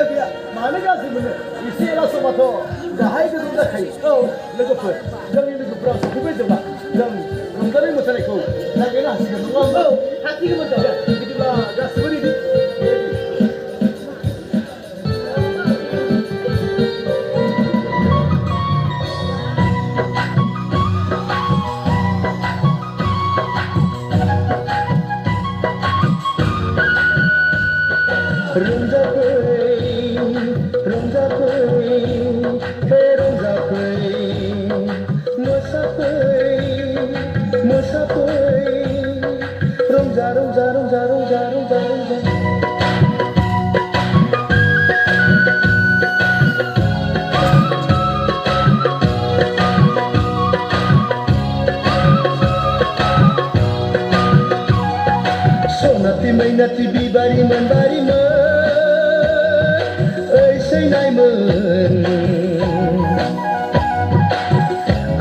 गैया मानो गाज्रि मोनो एसे एला समाथ' गाहाय गोजौ जाखायो औ लोगोफोर जोंनि लोगोफोरा सफैबाय जेब्ला जों रंजानाय मोसानायखौ जागायनो हासिगोन नङा होमबा औ हासिगोन मोजां बिदिब्ला गासिबो ready Nati bibari man ơi say nay mơn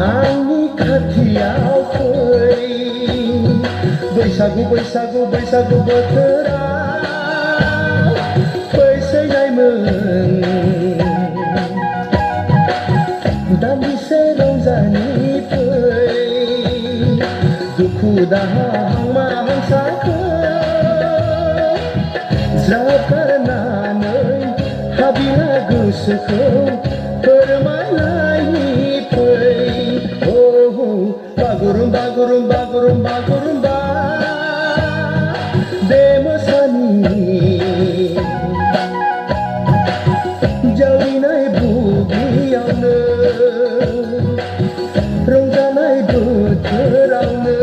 ani khatiau khơi बैसागु बोथोरा फै say nay mơn दान्दिसे रंजानि फै दुखु दाहा हांमा हांसाखौ जागारनानै हाबिला गोसोखौ फोरमायनायनि फै बागुरुम्बा बे मोसानि जावरिनाय बुब्लियावनो रंजानाय बोथोरावनो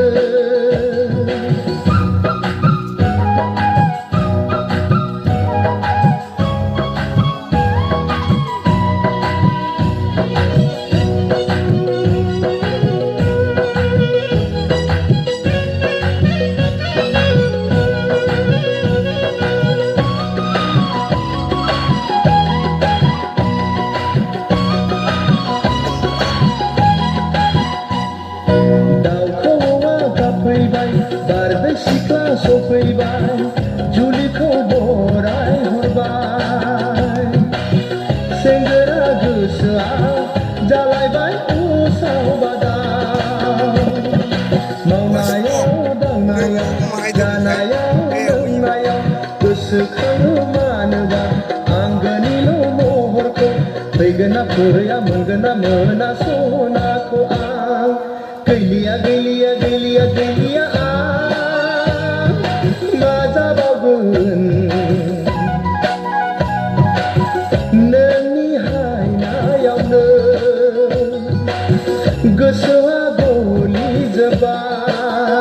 बारदै सिख्ला सफैबाय जुलिखौ बराय हरबाय सेंग्रा गोसोआ जालायबाय उसाव बादाव मावनायाव दांनायाव जानायाव लोंनायाव गोसोखाङो मानोबा आंगोनिल' महरखौ फैगोन ना फैया मोनगोन ना मोना सनाखौ आं गैलिया नोंनि हायनायावनो गोसोआ गलि जोब्बाय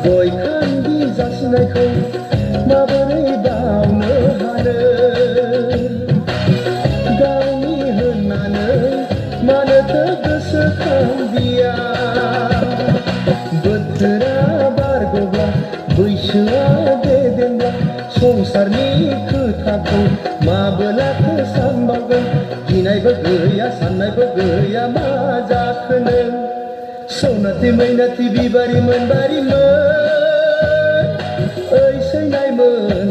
गय खान्दि जासिनायखौ माबोरै बावनो हानो गावनि होननानै मानोथो गोसोखांदिया बोथोरा बारग'ब्ला बैसोआ देदेनब्ला संसारनि खोथाखौ माबोलाथो सानबावगोन गिनायबो गैया साननायबो गैया मा जाखोनो सनाथि मैनाथि बिबारिमोन ओइ say nay mơn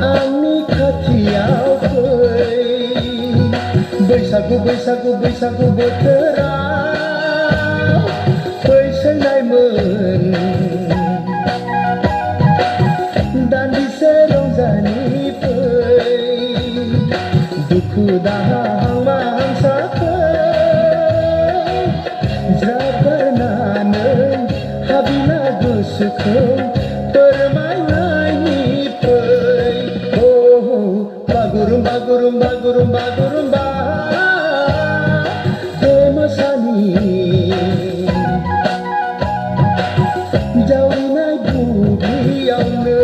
आंनि खाथियाव फै बैसागु बोथोरा फै say nay mơn दान्दिसे रंजानि फै दुखु दाहा हांमा हांसाखौ हाबिला गोसोखौ फोरमायनायनि फै बागुरुम्बा बे मोसानि जावरिनाय बुब्लियावनो